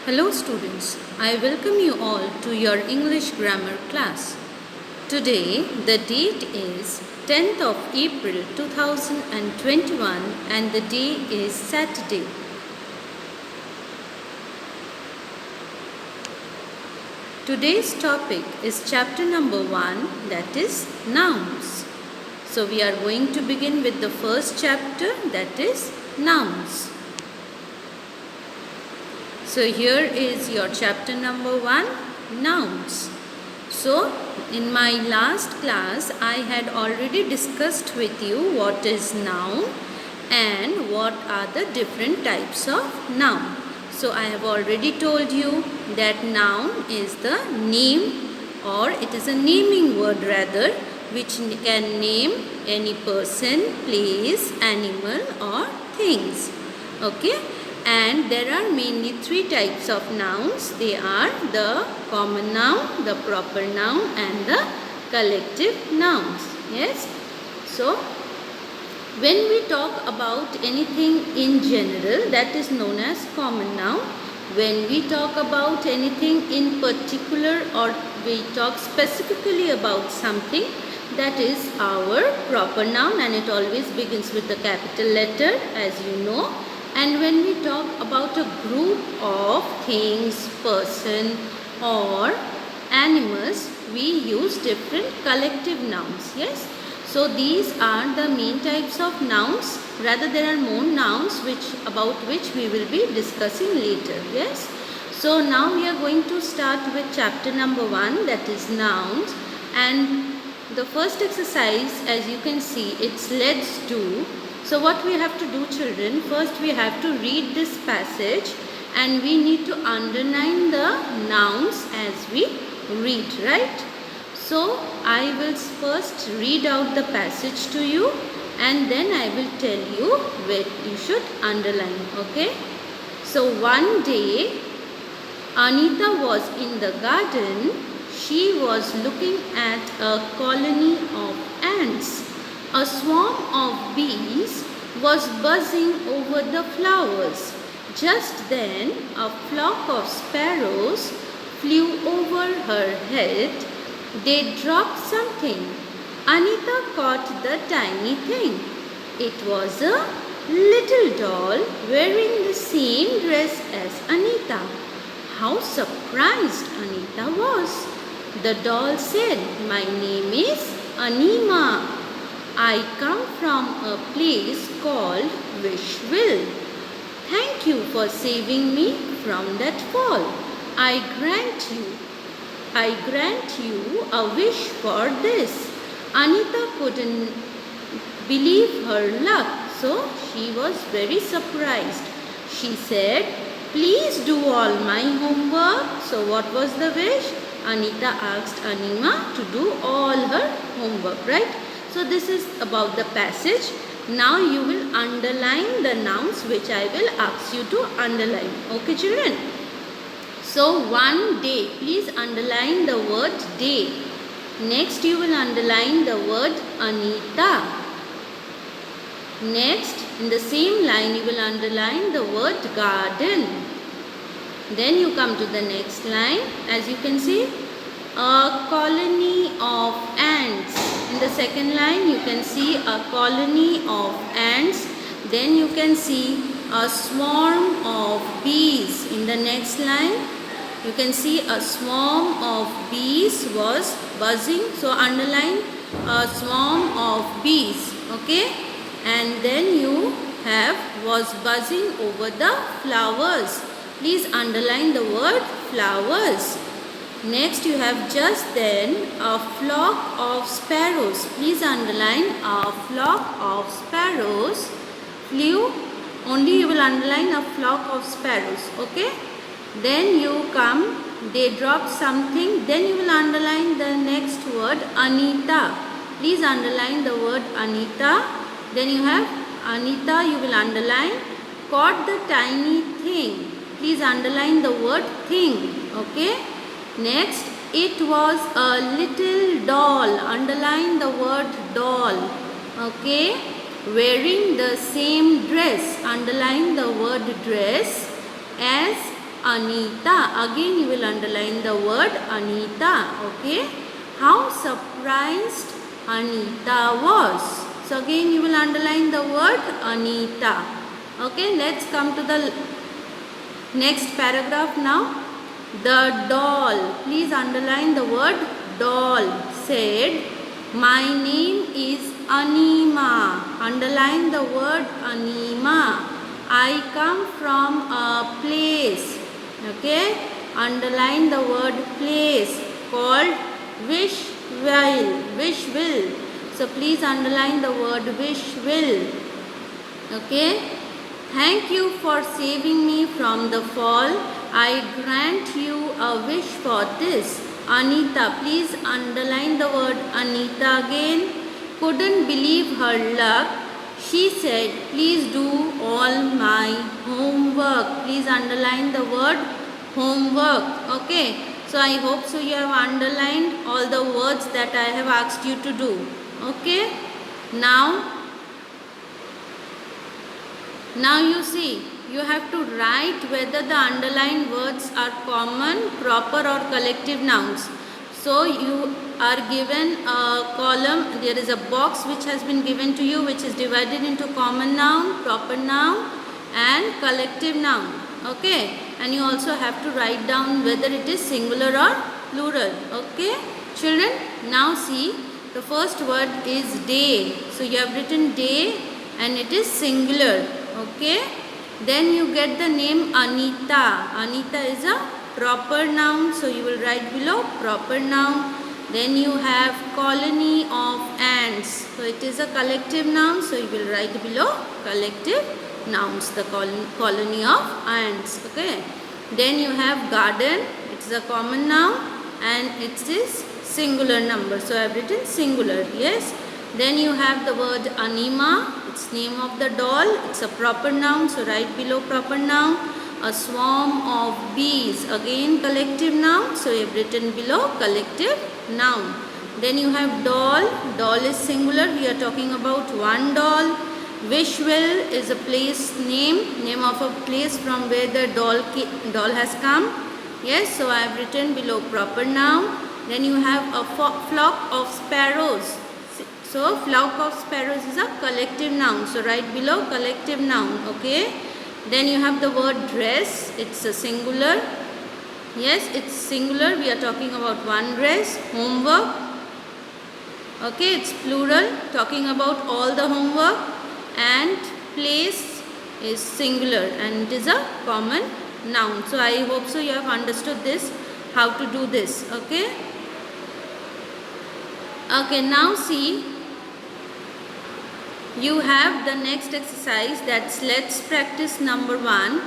Hello students, I welcome you all to your English grammar class. Today the date is 10th of April 2021 and the day is Saturday. Today's topic is chapter number 1, that is nouns. So we are going to begin with the first chapter, that is nouns. So here is your chapter number 1, nouns. So in my last class I had already discussed with you what is noun and what are the different types of noun. So I have already told you that noun is the name, or it is a naming word rather, which can name any person, place, animal or things. Okay? And there are mainly 3 types of nouns. They are the common noun, the proper noun and the collective nouns. Yes. So when we talk about anything in general, that is known as common noun. When we talk about anything in particular, or we talk specifically about something, that is our proper noun, and it always begins with a capital letter, as you know. And when we talk about a group of things, person or animals, we use different collective nouns. Yes. So these are the main types of nouns. Rather, there are more nouns about which we will be discussing later. Yes. So now we are going to start with chapter number 1, that is nouns. And the first exercise, as you can see, it's let's do. So what we have to do, children, first we have to read this passage and we need to underline the nouns as we read, right? So I will first read out the passage to you and then I will tell you where you should underline, okay? So one day Anita was in the garden. She was looking at a colony of ants. A swarm of bees was buzzing over the flowers. Just then, a flock of sparrows flew over her head. They dropped something. Anita caught the tiny thing. It was a little doll wearing the same dress as Anita. How surprised Anita was. The doll said, "My name is Anima. I come from a place called Wishville. Thank you for saving me from that fall. I grant you a wish for this." Anita couldn't believe her luck, so she was very surprised. She said, "Please do all my homework." So what was the wish? Anita asked Anima to do all her homework, right? So this is about the passage. Now you will underline the nouns which I will ask you to underline. Okay, children? So one day, please underline the word day. Next you will underline the word Anita. Next, in the same line you will underline the word garden. Then you come to the next line. As you can see, a colony of ants. In the second line you can see a colony of ants. Then you can see a swarm of bees. In the next line you can see a swarm of bees was buzzing. So underline a swarm of bees. Okay. And then you have was buzzing over the flowers. Please underline the word flowers. Next you have just then a flock of sparrows. Please underline a flock of sparrows flew. Only you will underline a flock of sparrows. Okay. Then you come, they dropped something. Then you will underline the next word Anita. Please underline the word Anita. Then you have Anita, you will underline caught the tiny thing. Please underline the word thing. Okay. Next, it was a little doll. Underline the word doll. Okay. Wearing the same dress. Underline the word dress as Anita. Again you will underline the word Anita. Okay. How surprised Anita was. So again you will underline the word Anita. Okay. Let's come to the next paragraph now. The doll. Please underline the word doll. Said, my name is Anima. Underline the word Anima. I come from a place. Okay. Underline the word place called Wishville. Wishville. So please underline the word Wishville. Okay. Thank you for saving me from the fall. I grant you a wish for this. Anita. Please underline the word Anita again. Couldn't believe her luck. She said, please do all my homework. Please underline the word homework. Okay. So I hope so you have underlined all the words that I have asked you to do. Okay. Now you see, you have to write whether the underlined words are common, proper or collective nouns. So you are given a column, there is a box which has been given to you which is divided into common noun, proper noun and collective noun. Okay. And you also have to write down whether it is singular or plural. Okay. Children, now see, the first word is day. So you have written day and it is singular. Okay. Then you get the name Anita. Anita is a proper noun. So you will write below proper noun. Then you have colony of ants. So it is a collective noun. So you will write below collective nouns. The colony of ants. Okay. Then you have garden. It is a common noun and it is singular number. So I have written singular. Yes. Then you have the word Anima. It's name of the doll. It's a proper noun. So write below proper noun. A swarm of bees. Again collective noun. So you have written below collective noun. Then you have doll. Doll is singular. We are talking about one doll. Wishville is a place name. Name of a place from where the doll has come. Yes. So I have written below proper noun. Then you have a flock of sparrows. So flock of sparrows is a collective noun. So write below collective noun. Okay. Then you have the word dress. It's a singular. Yes, it's singular. We are talking about one dress. Homework. Okay, it's plural. Talking about all the homework. And place is singular and it is a common noun. So I hope so you have understood this, how to do this. Okay. Okay, now see, you have the next exercise, that's let's practice number 1.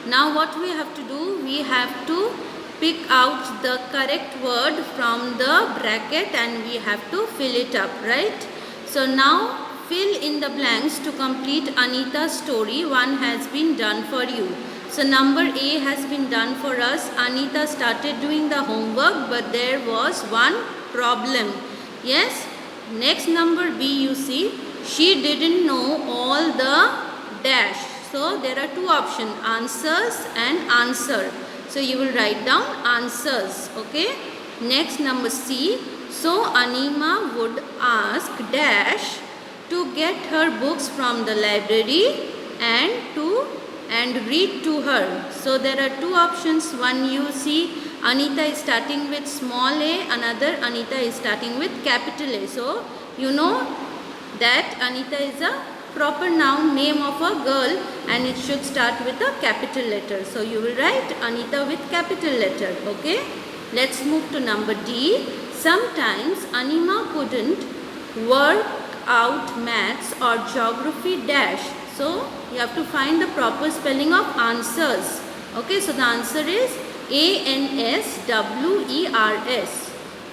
Now what we have to do, we have to pick out the correct word from the bracket and we have to fill it up, right? So now fill in the blanks to complete Anita's story. One has been done for you. So number A has been done for us. Anita started doing the homework but there was one problem. Yes. Next number B, you see, she didn't know all the dash. So there are two options, answers and answer. So you will write down answers. Okay. Next number C, so Anima would ask dash to get her books from the library and read to her. So there are two options. One, you see, Anita is starting with small a, another Anita is starting with capital A. So you know that Anita is a proper noun, name of a girl, and it should start with a capital letter. So you will write Anita with capital letter. Okay. Let's move to number D. Sometimes Anima couldn't work out maths or geography dash. So you have to find the proper spelling of answers. Okay. So the answer is ANSWERS.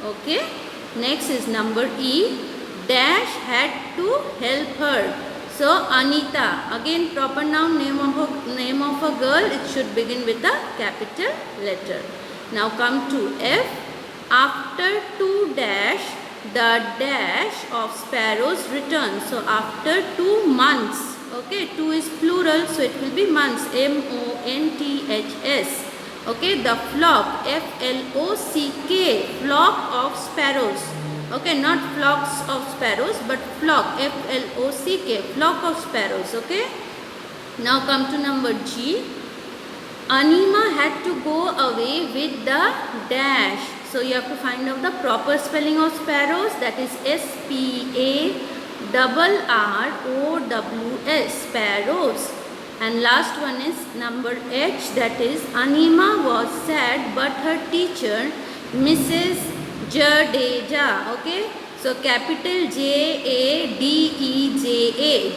Okay. Next is number E. Dash had to help her. So Anita, again proper noun, name of a girl, it should begin with a capital letter. Now come to F. After 2 dash, the dash of sparrows return. So after 2 months. Okay, 2 is plural, so it will be months. MONTHS. Okay, the flock, F-L-O-C-K, flock of sparrows. Okay, not flocks of sparrows, but flock, F-L-O-C-K, flock of sparrows. Okay. Now come to number G. Anima had to go away with the dash. So you have to find out the proper spelling of sparrows. That is S-P-A-R-R-O-W-S, sparrows. And last one is number H. That is Anima was sad, but her teacher, Mrs. Jadeja. Okay. So capital J-A-D-E-J-A.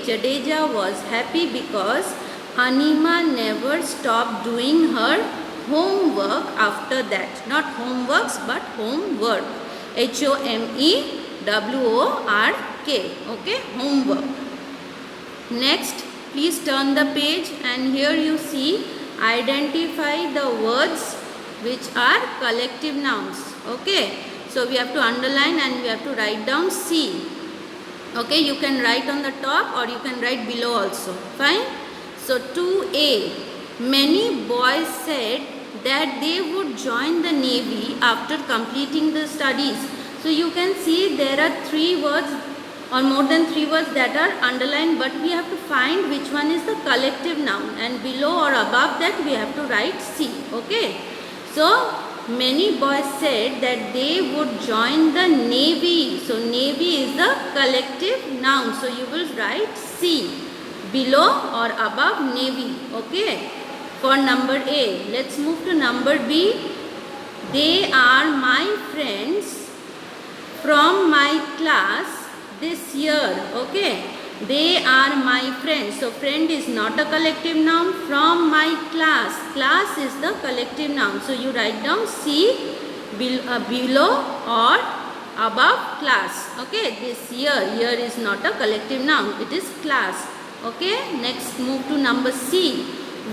Jadeja was happy because Anima never stopped doing her homework after that. Not homeworks but homework. H-O-M-E-W-O-R-K. Okay, homework. Next, please turn the page and here you see identify the words which are collective nouns. Okay. So we have to underline and we have to write down C. Okay, you can write on the top or you can write below also. Fine. So 2A. Many boys said that they would join the Navy after completing the studies. So you can see there are 3 words or more than 3 words that are underlined, but we have to find which one is the collective noun, and below or above that we have to write C. Okay. So many boys said that they would join the Navy. So Navy is the collective noun. So you will write C. Below or above Navy. Okay. For number A. Let's move to number B. They are my friends from my class this year. Okay. They are my friends. So friend is not a collective noun. From my class. Class is the collective noun. So you write down C below or above class. Okay. This year. Year is not a collective noun. It is class. Okay. Next move to number C.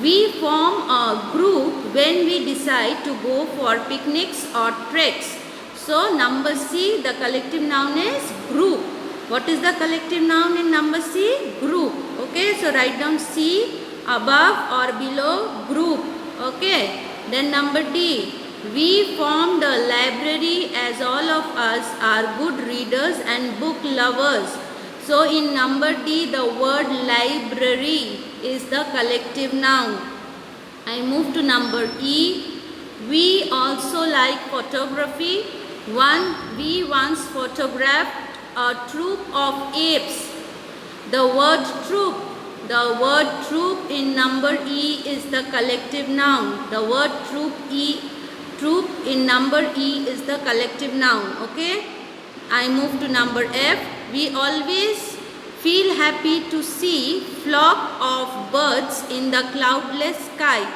We form a group when we decide to go for picnics or treks. So number C, the collective noun is group. What is the collective noun in number C? Group. Okay, so write down C above or below group. Okay, then number D. We formed a library as all of us are good readers and book lovers. So in number D, the word library is the collective noun. I move to number E. We also like photography. We once photographed a troop of apes. The word troop in number E is the collective noun. The word troop in number E is the collective noun. Okay. I move to number F. We always feel happy to see flock of birds in the cloudless sky.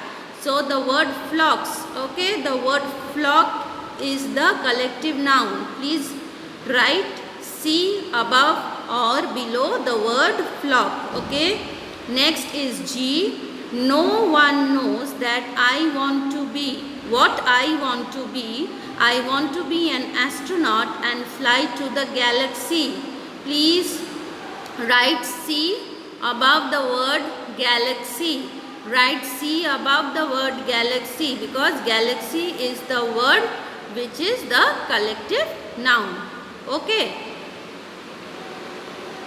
So the word flocks. Okay. The word flock is the collective noun. Please write C above or below the word flock. Okay. Next is G. No one knows that I want to be. What I want to be? I want to be an astronaut and fly to the galaxy. Please write C above the word galaxy. Write C above the word galaxy because galaxy is the word which is the collective noun. Okay.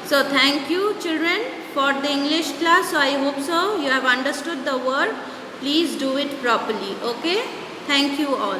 So thank you children for the English class. So I hope so you have understood the word. Please do it properly. Okay. Thank you all.